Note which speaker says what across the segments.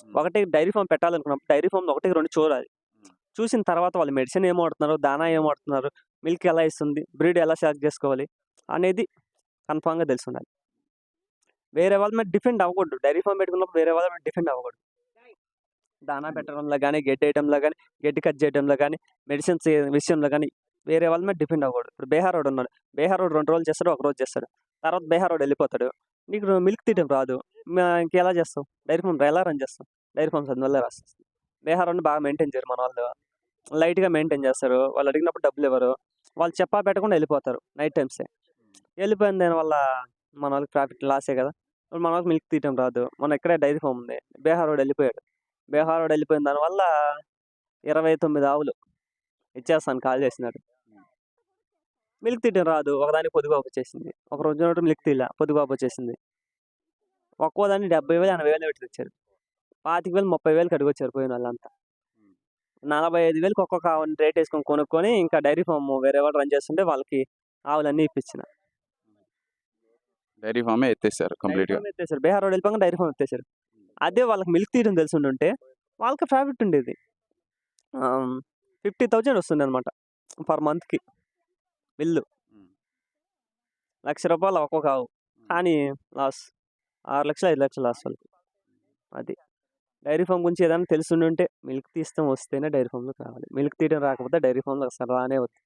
Speaker 1: హ్మ్.
Speaker 2: ఒకటి dairy farm పెట్టాలనుకున్నప్పుడు dairy farm 1, 2 చూడాలి.
Speaker 1: హ్మ్.
Speaker 2: చూసిన తర్వాత వాళ్ళు మెడిసిన్ ఏం వాడుతున్నారు, దానా ఏం వాడుతున్నారు, మిల్క్ ఎలా ఇస్తుంది, బ్రీడ్ ఎలా సెలెక్ట్ చేసుకోవాలి అనేది కన్ఫర్మ్‌గా తెలిసుండాలి. వేరే వాళ్ళ మీద డిపెండ్ అవ్వకూడదు. డైరీ ఫార్మ్ పెట్టుకున్నప్పుడు వేరే వాళ్ళ మీద డిపెండ్ అవ్వకూడదు. దానా
Speaker 1: అండి.
Speaker 2: పెట్టడంలో గాని, గడ్డేయడంలో గాని, గడ్డి కట్ చేయడంలో గాని, మెడిసిన్స్ విషయంలో గాని వేరే వాళ్ళ మీద డిపెండ్ అవ్వకూడదు. ఇప్పుడు బీహారోడున్నాడు. బీహారోడు 2 రోజులు చేస్తాడు, 1 రోజు చేస్తాడు. తర్వాత బీహారోడు ఎళ్ళిపోతాడు. నీకు మిల్క్ తీయడం రాదు. ఇంకెలా చేస్తావు? డైరీ ఫార్మ్ ఎలా రన్ చేస్తావు? డైరీ ఫార్మ్స్ అందువల్లే రాసేస్తాయి. బీహారోడిని బాగా మెయింటైన్ చేయరు మనోళ్ళు. లైట్‌గా మెయింటైన్ చేస్తారు. వాళ్ళు అడిగినప్పుడు డబ్బులివ్వరు. వాళ్ళు చెప్పా పెట్టకుండా ఎళ్ళిపోతారు నైట్ టైమ్సే. ఎళ్ళిపోయిన దానివల్ల మనోళ్ళకి ప్రాఫిట్ లాసే కదా! ఇప్పుడు మనోళ్ళకి మిల్క్ తీయటం రాదు. మొన్న ఇక్కడే డైరీ ఫార్మ్ ఉంది. బీహారోడు ఎళ్ళిపోయాడు. బీహారోడు ఎళ్ళిపోయిన దానివల్ల 29 ఆవులు ఇచ్చేస్తాను కాల్ చేసినాడు. మిల్క్ తీయటం రాదు. ఒకదానికి పొదుగువాపొచ్చేసింది. ఒక రోజు మిల్క్ తీయలా. పొదుగువాపొచ్చేసింది. ఒక్కో దాన్ని 70,000, 80,000 పెట్టి తెచ్చారు. 25,000, 30,000కి అడుగొచ్చారు పోయినోళ్ళంతా.
Speaker 1: హ్మ్.
Speaker 2: 45,000కి ఒక్కొక్క ఆవుని రేటేసుకొని కొనుక్కొని ఇంకా డైరీ ఫార్మ్ వేరే వాళ్ళు రన్ చేస్తుంటే వాళ్ళకి ఆవులన్నీ ఇప్పించిన.
Speaker 1: డైరీ ఫార్మే ఎత్తేసారు
Speaker 2: డైరీ
Speaker 1: కంప్లీట్‌గా.
Speaker 2: ఫార్మ్ ఎత్తేసారు. బీహారోడు ఎళ్ళిపోగానే డైరీ ఫార్మ్ ఎత్తేసారు. అదే వాళ్ళకి మిల్క్ తీయడం తెలిసుండుంటే వాళ్ళకి ప్రాఫిట్ ఉండేది. 50,000 వస్తుందనమాట పర్ మంత్‌కి బిల్లు.
Speaker 1: హ్మ్.
Speaker 2: రూ. 1,00,000 ఒక్కొక్క ఆవు.
Speaker 1: హ్మ్.
Speaker 2: కానీ లాస్. 6,00,000, 5,00,000 లాస్ వాళ్ళకి. అది. డైరీ ఫార్మ్ గురించి ఏదైనా తెలిసుండుంటే మిల్క్ తీయడం వస్తేనే డైరీ ఫార్మ్‌లోకి రావాలి. మిల్క్ తీయడం రాకపోతే డైరీ ఫార్మ్‌లోకి అసలు రానే వద్దు.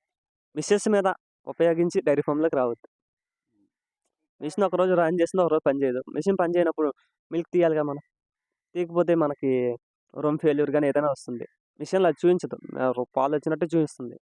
Speaker 2: మిషన్స్ మీద ఉపయోగించి డైరీ ఫార్మ్‌లోకి రావద్దు. మిషన్ ఒకరోజు రన్ చేస్తుంది, ఒకరోజు పని చేయదు. మిషన్ పని చేయనప్పుడు మిల్క్ తీయాలిగా మనం. తీయకపోతే మనకి రూమ్ ఫెయిల్యూర్ గాని ఏదైనా వస్తుంది. మిషన్‌లో అది చూయించదు. పాలొచ్చినట్టే చూయిస్తుంది.